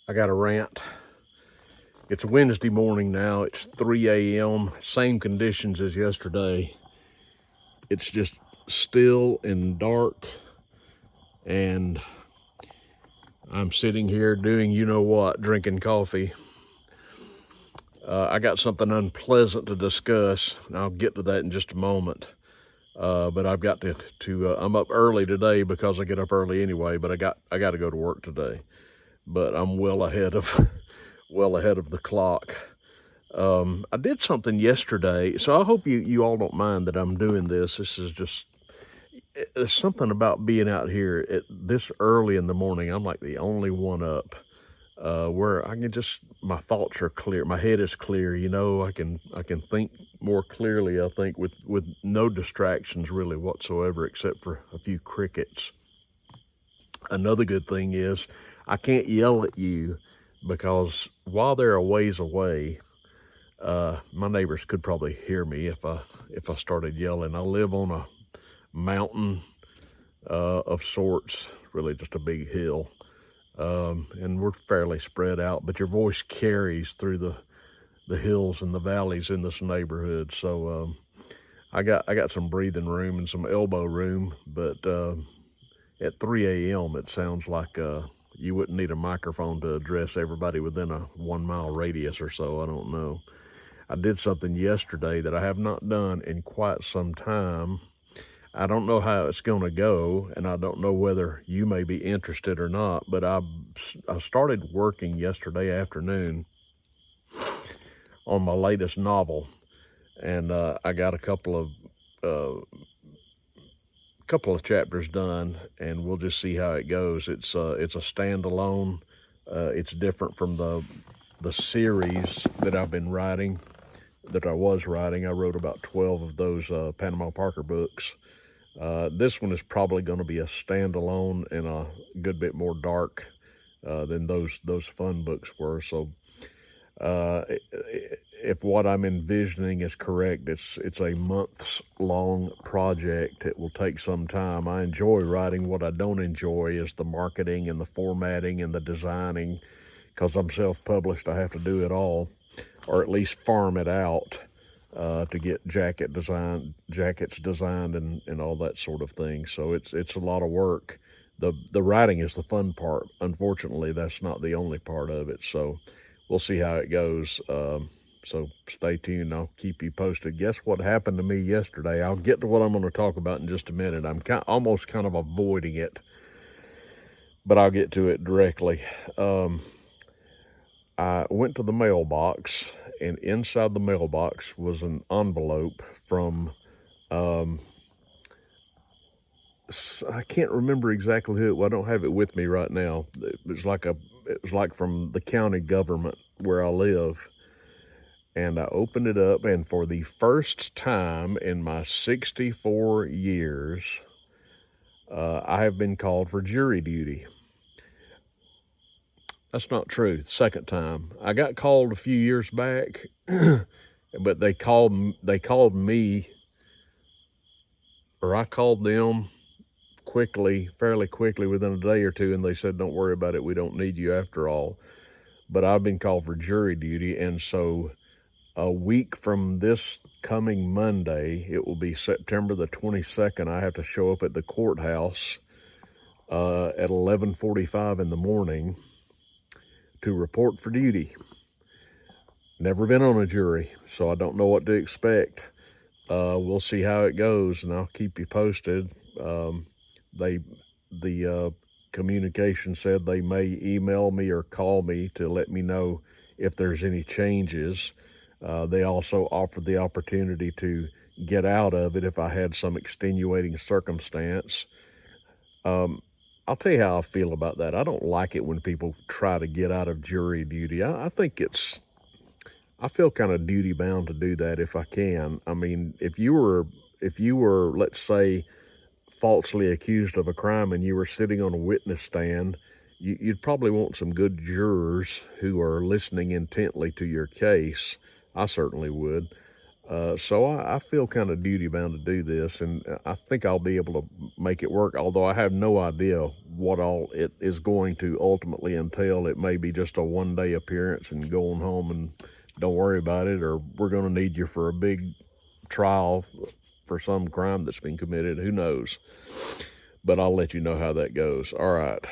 I got a rant. It's Wednesday morning now. It's 3 a.m. Same conditions as yesterday. It's just still and dark, and I'm sitting here doing you know what, drinking coffee. I got something unpleasant to discuss, and I'll get to that in just a moment. But I've got to I'm up early today because I get up early anyway. But I got to go to work today. But I'm well ahead of the clock. I did something yesterday, so I hope you all don't mind that I'm doing this. This is just it's something about being out here at this early in the morning. I'm like the only one up, where I can just my thoughts are clear. My head is clear. I can think more clearly. I think with no distractions really whatsoever, except for a few crickets. Another good thing is I can't yell at you because while they're a ways away, my neighbors could probably hear me if I started yelling. I live on a mountain of sorts, really just a big hill, and we're fairly spread out. But your voice carries through the hills and the valleys in this neighborhood. So I got some breathing room and some elbow room, but at 3 a.m. it sounds like you wouldn't need a microphone to address everybody within a 1 mile radius or so. I don't know. I did something yesterday that I have not done in quite some time. I don't know how it's going to go, and I don't know whether you may be interested or not, but I started working yesterday afternoon on my latest novel, and I got a couple of chapters done, and we'll just see how it goes. It's a standalone. It's different from the series that I've been writing, that I was writing. I wrote about 12 of those Panama Parker books. This one is probably going to be a standalone and a good bit more dark than those fun books were. So if what I'm envisioning is correct, it's a months long project. It will take some time. I enjoy writing. What I don't enjoy is the marketing and the formatting and the designing. Because I'm self-published, I have to do it all, or at least farm it out to get jackets designed and all that sort of thing. So it's a lot of work. The writing is the fun part. Unfortunately, that's not the only part of it. So we'll see how it goes. So stay tuned. I'll keep you posted. Guess what happened to me yesterday? I'll get to what I'm going to talk about in just a minute. I'm almost kind of avoiding it, but I'll get to it directly. I went to the mailbox, and inside the mailbox was an envelope from, I can't remember exactly who it was. I don't have it with me right now. It was like from the county government where I live. And I opened it up, and for the first time in my 64 years, I have been called for jury duty. That's not true. Second time. I got called a few years back, but they called me, or I called them fairly quickly within a day or two, and they said, "Don't worry about it. We don't need you after all." But I've been called for jury duty, and so a week from this coming Monday, it will be September the 22nd. I have to show up at the courthouse at 11:45 in the morning to report for duty. Never been on a jury, so I don't know what to expect. We'll see how it goes, and I'll keep you posted. The communication said they may email me or call me to let me know if there's any changes. They also offered the opportunity to get out of it if I had some extenuating circumstance. I'll tell you how I feel about that. I don't like it when people try to get out of jury duty. I think I feel kind of duty bound to do that if I can. I mean, if you were, let's say, falsely accused of a crime and you were sitting on a witness stand, you'd probably want some good jurors who are listening intently to your case. I certainly would. So I feel kind of duty bound to do this, and I think I'll be able to make it work, although I have no idea what all it is going to ultimately entail. It may be just a one-day appearance and going home and don't worry about it, or we're going to need you for a big trial for some crime that's been committed. Who knows? But I'll let you know how that goes. All right.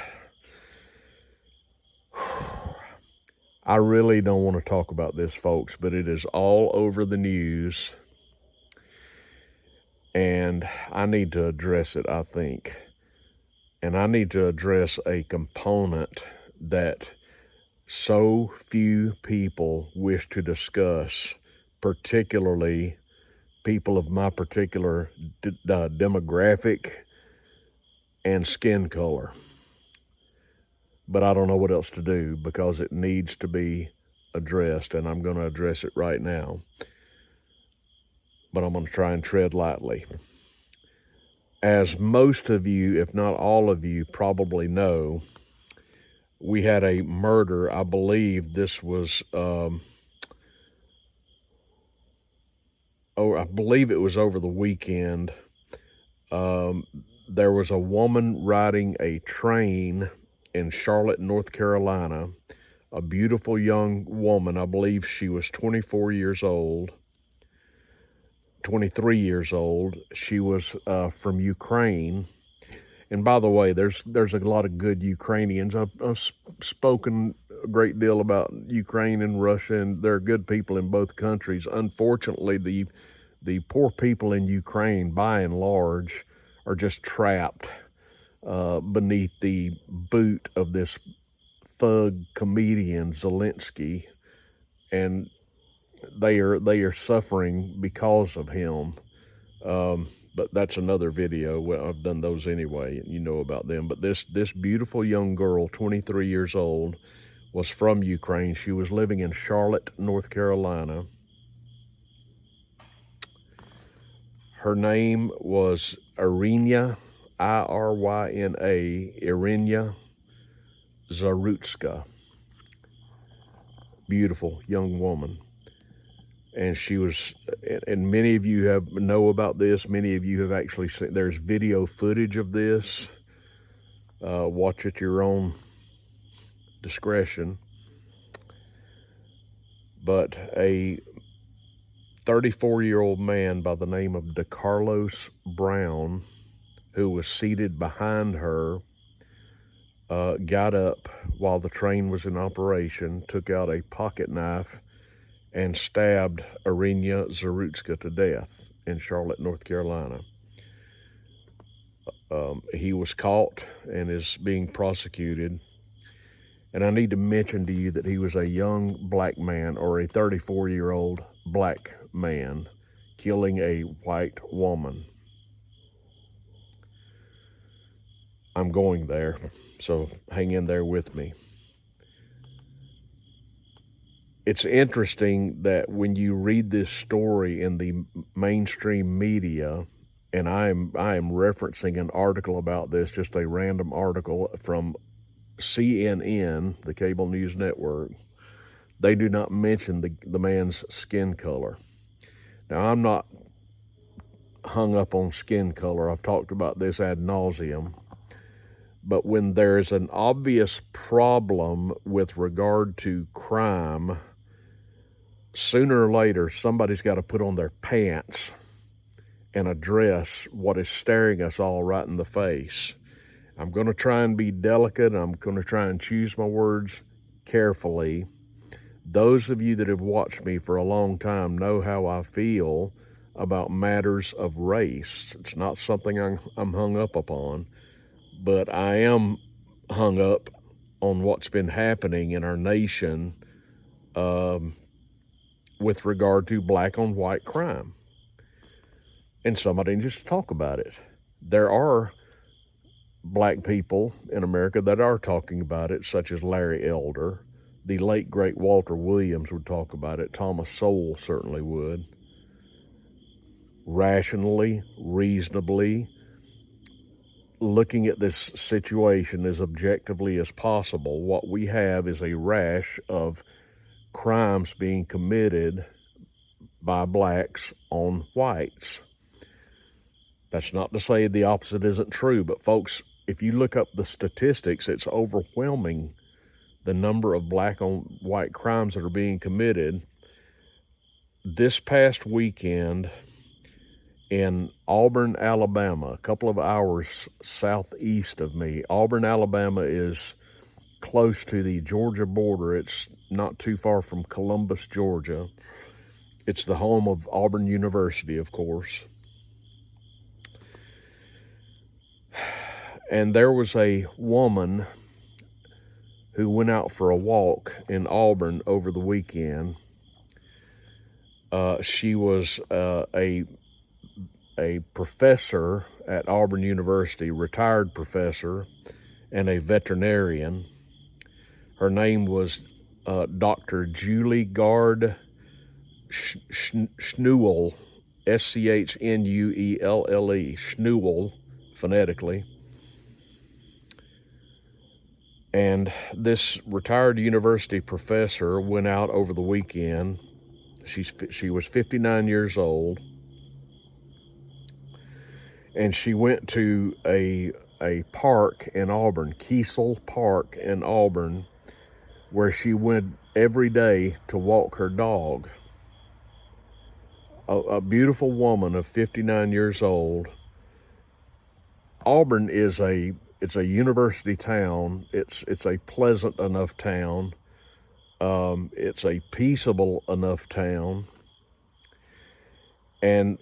I really don't want to talk about this, folks, but it is all over the news, and I need to address it, I think. And I need to address a component that so few people wish to discuss, particularly people of my particular demographic and skin color. But I don't know what else to do because it needs to be addressed, and I'm going to address it right now. But I'm going to try and tread lightly. As most of you, if not all of you, probably know, we had a murder. I believe this was, I believe it was over the weekend. There was a woman riding a train in Charlotte, North Carolina, a beautiful young woman. I believe she was 23 years old. She was from Ukraine. And by the way, there's a lot of good Ukrainians. I've spoken a great deal about Ukraine and Russia, and there are good people in both countries. Unfortunately, the poor people in Ukraine, by and large, are just trapped beneath the boot of this thug comedian Zelensky, and they are suffering because of him. But that's another video. Well, I've done those anyway, and you know about them. But this beautiful young girl, 23 years old, was from Ukraine. She was living in Charlotte, North Carolina. Her name was Irina, Iryna, Irina Zarutska. Beautiful young woman. And she was, and many of you know about this. Many of you have actually seen, there's video footage of this. Watch at your own discretion. But a 34-year-old man by the name of DeCarlos Brown, who was seated behind her, got up while the train was in operation, took out a pocket knife, and stabbed Irina Zarutska to death in Charlotte, North Carolina. He was caught and is being prosecuted. And I need to mention to you that he was a young black man, or a 34-year-old black man, killing a white woman. I'm going there, so hang in there with me. It's interesting that when you read this story in the mainstream media, and I am referencing an article about this, just a random article from CNN, the cable news network, they do not mention the man's skin color. Now, I'm not hung up on skin color. I've talked about this ad nauseum. But when there's an obvious problem with regard to crime, sooner or later, somebody's got to put on their pants and address what is staring us all right in the face. I'm going to try and be delicate. I'm going to try and choose my words carefully. Those of you that have watched me for a long time know how I feel about matters of race. It's not something I'm hung up upon, but I am hung up on what's been happening in our nation with regard to black on white crime. And somebody just talk about it. There are black people in America that are talking about it, such as Larry Elder. The late, great Walter Williams would talk about it. Thomas Sowell certainly would. Rationally, reasonably, looking at this situation as objectively as possible, what we have is a rash of crimes being committed by blacks on whites. That's not to say the opposite isn't true, but folks, if you look up the statistics, it's overwhelming the number of black on white crimes that are being committed. This past weekend in Auburn, Alabama, a couple of hours southeast of me, Auburn, Alabama is close to the Georgia border. It's not too far from Columbus, Georgia. It's the home of Auburn University, of course. And there was a woman who went out for a walk in Auburn over the weekend. She was a professor at Auburn University, retired professor, and a veterinarian. Her name was Dr. Julie Gard Schnuelle, Schnuelle, Schnuelle, phonetically. And this retired university professor went out over the weekend. She was 59 years old, and she went to a park in Auburn, Kiesel Park in Auburn, where she went every day to walk her dog. A beautiful woman of 59 years old. Auburn is it's a university town. It's a pleasant enough town. It's a peaceable enough town. And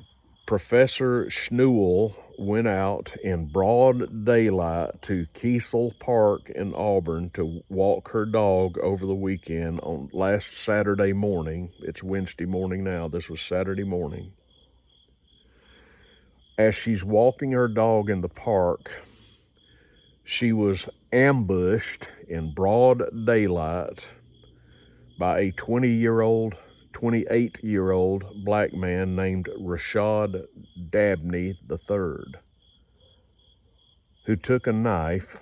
Professor Schnuelle went out in broad daylight to Kiesel Park in Auburn to walk her dog over the weekend on last Saturday morning. It's Wednesday morning now. This was Saturday morning. As she's walking her dog in the park, she was ambushed in broad daylight by a 28-year-old black man named Rashad Dabney III, who took a knife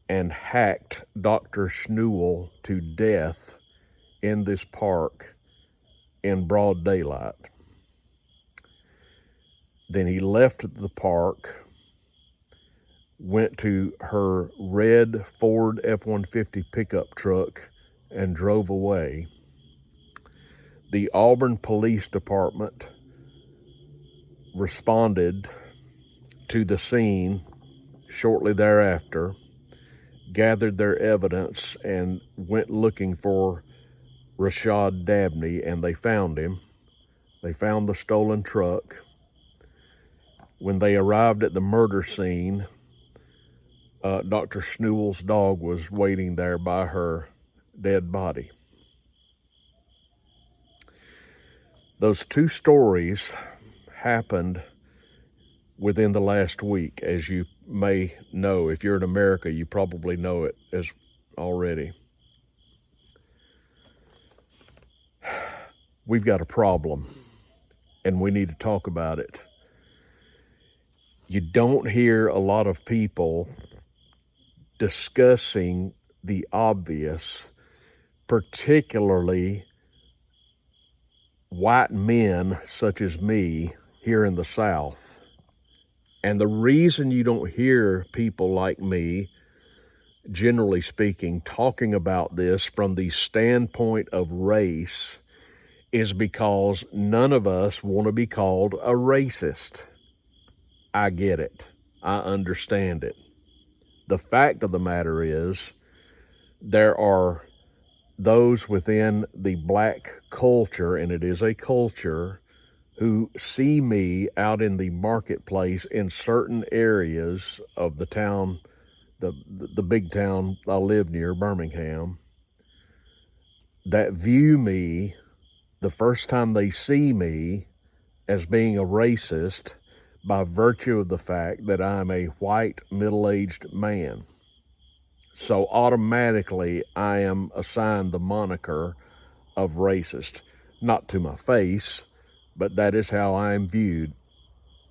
and hacked Dr. Schnuelle to death in this park in broad daylight. Then he left the park, went to her red Ford F-150 pickup truck, and drove away. The Auburn Police Department responded to the scene shortly thereafter, gathered their evidence, and went looking for Rashad Dabney, and they found him. They found the stolen truck. When they arrived at the murder scene, Dr. Schnuelle's dog was waiting there by her dead body. Those two stories happened within the last week, as you may know. If you're in America, you probably know it as already. We've got a problem, and we need to talk about it. You don't hear a lot of people discussing the obvious, particularly white men such as me here in the South. And the reason you don't hear people like me, generally speaking, talking about this from the standpoint of race is because none of us want to be called a racist. I get it. I understand it. The fact of the matter is, there are those within the black culture, and it is a culture, who see me out in the marketplace in certain areas of the town, the big town I live near, Birmingham, that view me the first time they see me as being a racist by virtue of the fact that I'm a white middle-aged man. So automatically I am assigned the moniker of racist, not to my face, but that is how I am viewed.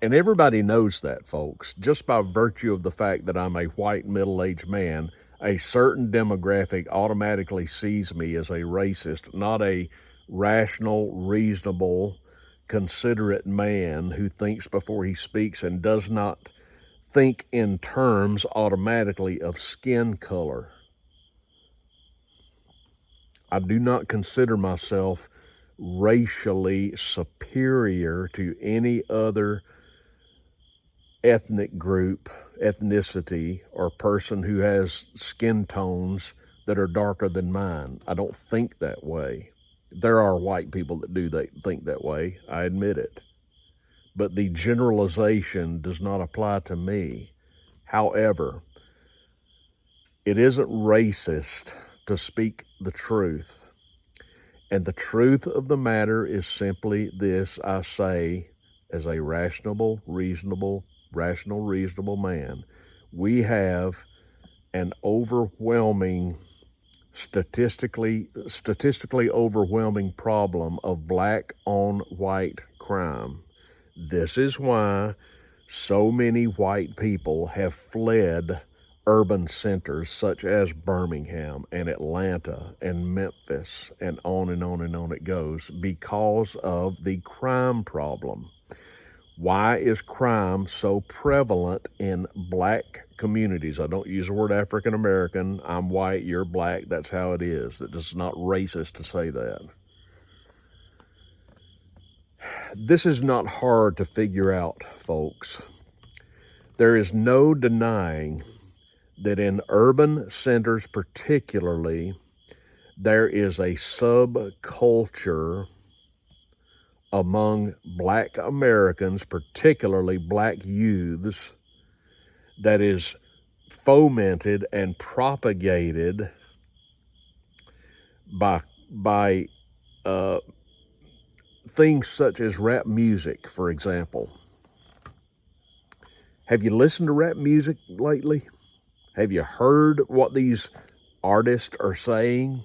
And everybody knows that, folks. Just by virtue of the fact that I'm a white middle-aged man, a certain demographic automatically sees me as a racist, not a rational, reasonable, considerate man who thinks before he speaks and does not think in terms automatically of skin color. I do not consider myself racially superior to any other ethnic group, ethnicity, or person who has skin tones that are darker than mine. I don't think that way. There are white people that do think that way, I admit it. But the generalization does not apply to me. However, it isn't racist to speak the truth. And the truth of the matter is simply this, I say, as a rational, reasonable man, we have an overwhelming, statistically overwhelming problem of black on white crime. This is why so many white people have fled urban centers such as Birmingham and Atlanta and Memphis, and on and on and on it goes, because of the crime problem. Why is crime so prevalent in black communities? I don't use the word African American. I'm white, you're black. That's how it is. It's not racist to say that. This is not hard to figure out, folks. There is no denying that in urban centers particularly, there is a subculture among black Americans, particularly black youths, that is fomented and propagated by things such as rap music, for example. Have you listened to rap music lately? Have you heard what these artists are saying?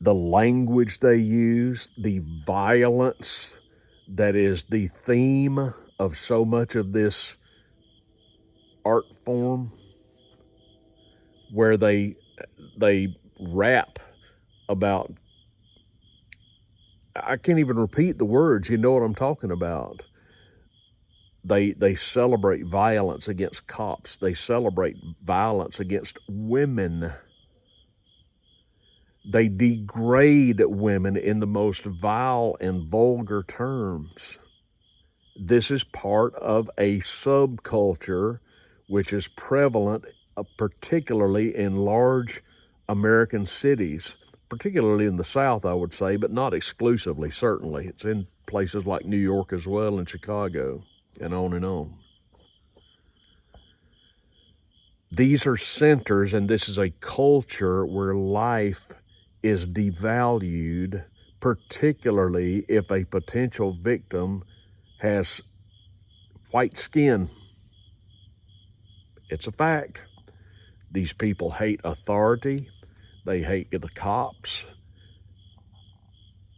The language they use, the violence that is the theme of so much of this art form, where they rap about, I can't even repeat the words, you know what I'm talking about. They celebrate violence against cops. They celebrate violence against women. They degrade women in the most vile and vulgar terms. This is part of a subculture which is prevalent, particularly in large American cities, particularly in the South, I would say, but not exclusively, certainly. It's in places like New York as well and Chicago, and on and on. These are centers, and this is a culture where life is devalued, particularly if a potential victim has white skin. It's a fact. These people hate authority. They hate the cops.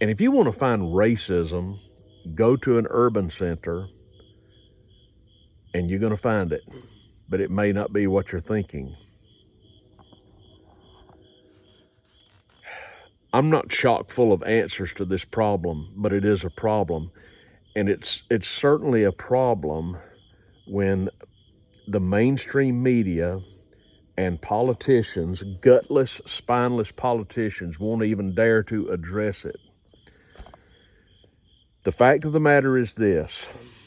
And if you want to find racism, go to an urban center and you're going to find it. But it may not be what you're thinking. I'm not chock full of answers to this problem, but it is a problem. And it's certainly a problem when the mainstream media and politicians, gutless, spineless politicians, won't even dare to address it. The fact of the matter is this.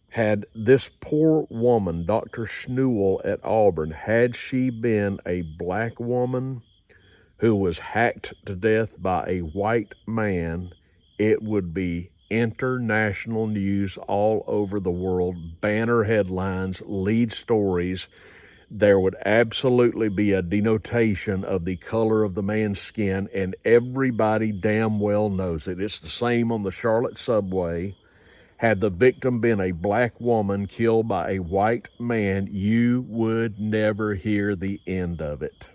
Had this poor woman, Dr. Schnuel at Auburn, had she been a black woman who was hacked to death by a white man, it would be international news all over the world, banner headlines, lead stories. There would absolutely be a denotation of the color of the man's skin, and everybody damn well knows it. It's the same on the Charlotte subway. Had the victim been a black woman killed by a white man, you would never hear the end of it.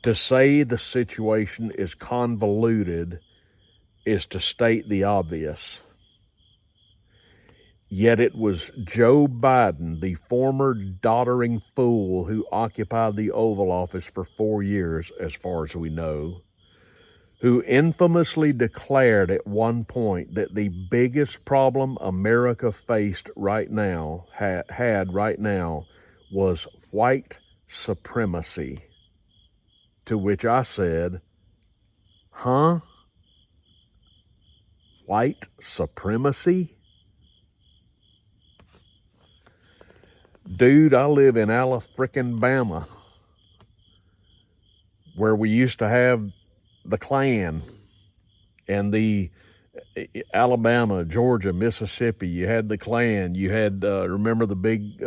To say the situation is convoluted is to state the obvious. Yet it was Joe Biden, the former doddering fool who occupied the Oval Office for 4 years, as far as we know, who infamously declared at one point that the biggest problem America faced right now, had right now, was white supremacy. To which I said, huh? White supremacy? Dude, I live in Alabama, where we used to have the Klan and the Alabama, Georgia, Mississippi. You had the Klan. You had, remember the big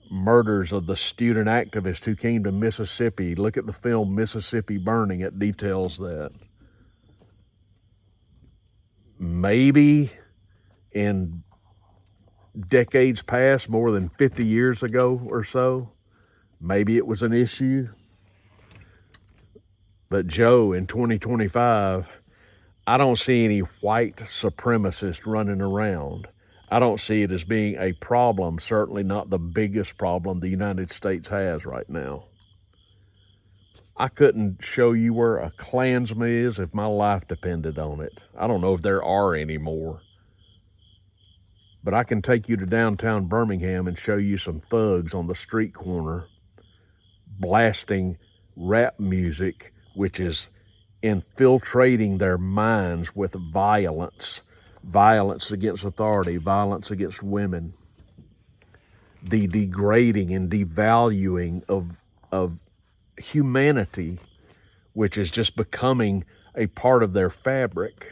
murders of the student activists who came to Mississippi. Look at the film Mississippi Burning. It details that. Maybe in decades past, more than 50 years ago or so, maybe it was an issue. But Joe, in 2025, I don't see any white supremacists running around. I don't see it as being a problem, certainly not the biggest problem the United States has right now. I couldn't show you where a Klansman is if my life depended on it. I don't know if there are any more. But I can take you to downtown Birmingham and show you some thugs on the street corner blasting rap music, which is infiltrating their minds with violence against authority, violence against women, the degrading and devaluing of humanity, which is just becoming a part of their fabric.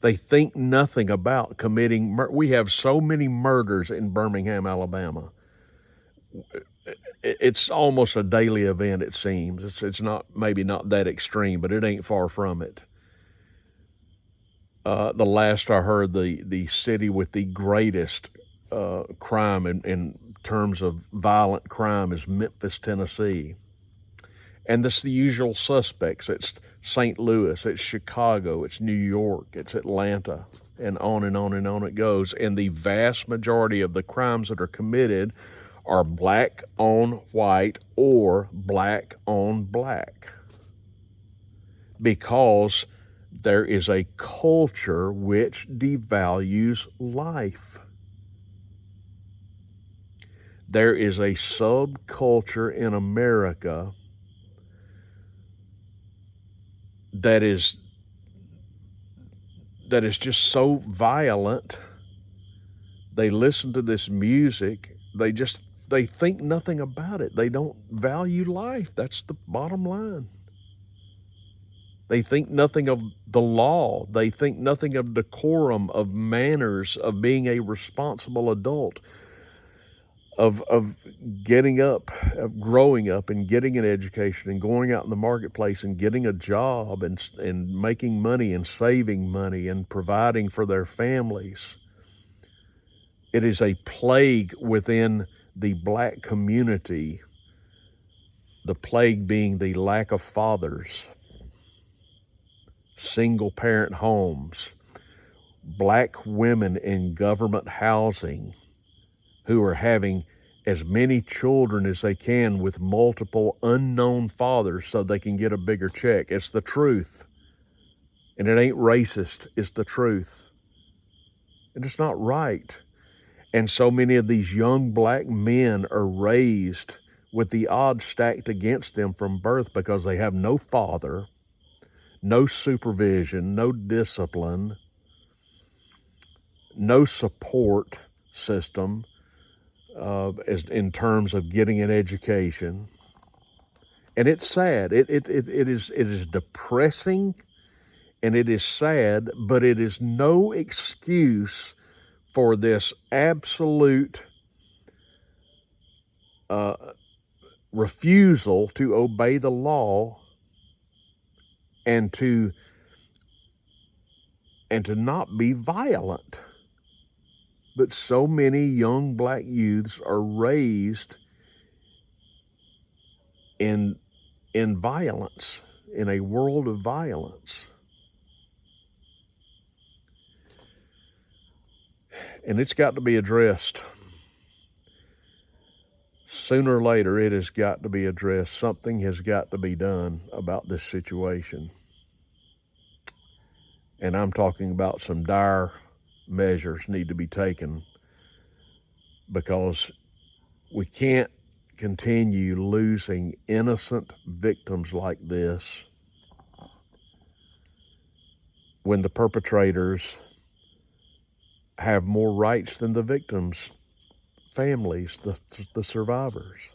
They think nothing about committing we have so many murders in Birmingham, Alabama. It's almost a daily event, it seems. It's not, maybe not that extreme, but it ain't far from it. The last I heard, the city with the greatest crime in terms of violent crime is Memphis, Tennessee. And this the usual suspects. It's St. Louis, it's Chicago, it's New York, it's Atlanta, and on and on and on it goes. And the vast majority of the crimes that are committed are black on white or black on black. Because there is a culture which devalues life. There is a subculture in America that is just so violent. They listen to this music. They think nothing about it. They don't value life. That's the bottom line. They think nothing of the law. They think nothing of decorum, of manners, of being a responsible adult, of getting up, of growing up and getting an education and going out in the marketplace and getting a job and making money and saving money and providing for their families. It is a plague within the black community, the plague being the lack of fathers, single parent homes, black women in government housing who are having as many children as they can with multiple unknown fathers so they can get a bigger check. It's the truth. And it ain't racist, it's the truth. And it's not right. And so many of these young black men are raised with the odds stacked against them from birth because they have no father, no supervision, no discipline, no support system in terms of getting an education. And it's sad. It is depressing and it is sad, but it is no excuse for this absolute refusal to obey the law and to not be violent. But so many young black youths are raised in violence, in a world of violence. And it's got to be addressed. Sooner or later, it has got to be addressed. Something has got to be done about this situation. And I'm talking about some dire measures need to be taken, because we can't continue losing innocent victims like this when the perpetrators have more rights than the victims' families, the survivors.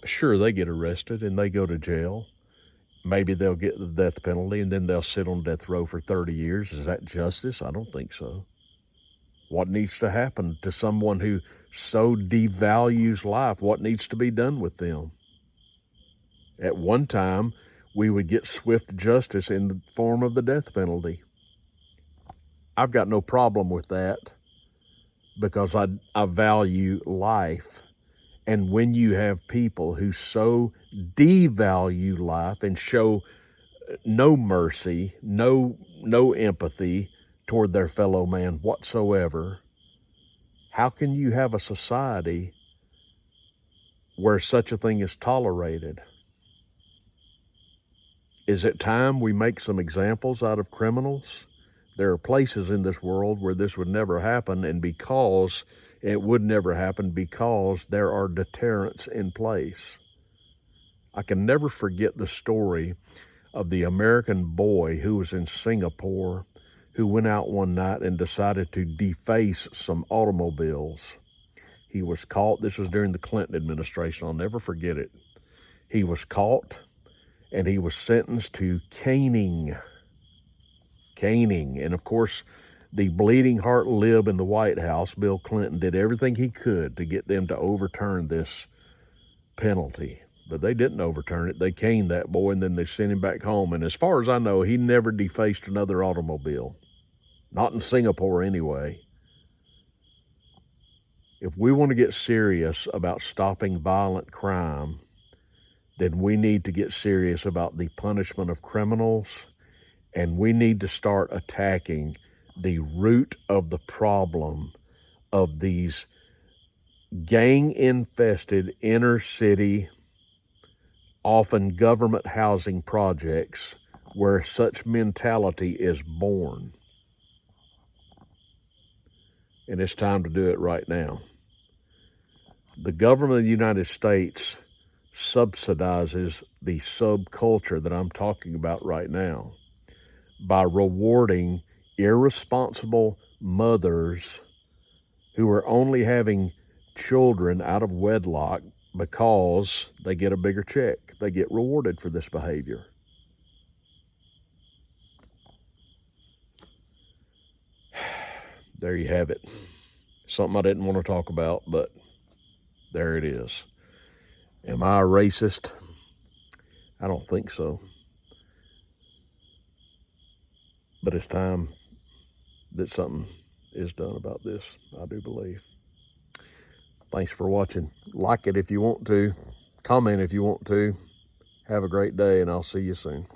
Sure, they get arrested and they go to jail. Maybe they'll get the death penalty and then they'll sit on death row for 30 years. Is that justice? I don't think so. What needs to happen to someone who so devalues life? What needs to be done with them? At one time, we would get swift justice in the form of the death penalty. I've got no problem with that, because I value life. And when you have people who so devalue life and show no mercy, no empathy toward their fellow man whatsoever, how can you have a society where such a thing is tolerated? Is it time we make some examples out of criminals? There are places in this world where this would never happen, and because it would never happen, because there are deterrents in place. I can never forget the story of the American boy who was in Singapore, who went out one night and decided to deface some automobiles. He was caught. This was during the Clinton administration. I'll never forget it. He was caught and he was sentenced to caning. And of course, the bleeding heart lib in the White House, Bill Clinton, did everything he could to get them to overturn this penalty. But they didn't overturn it. They caned that boy and then they sent him back home. And as far as I know, he never defaced another automobile. Not in Singapore anyway. If we want to get serious about stopping violent crime, then we need to get serious about the punishment of criminals, and we need to start attacking the root of the problem of these gang-infested inner-city, often government housing projects where such mentality is born. And it's time to do it right now. The government of the United States subsidizes the subculture that I'm talking about right now by rewarding irresponsible mothers who are only having children out of wedlock because they get a bigger check. They get rewarded for this behavior. There you have it. Something I didn't want to talk about, but there it is. Am I a racist? I don't think so. But it's time that something is done about this, I do believe. Thanks for watching. Like it if you want to. Comment if you want to. Have a great day, and I'll see you soon.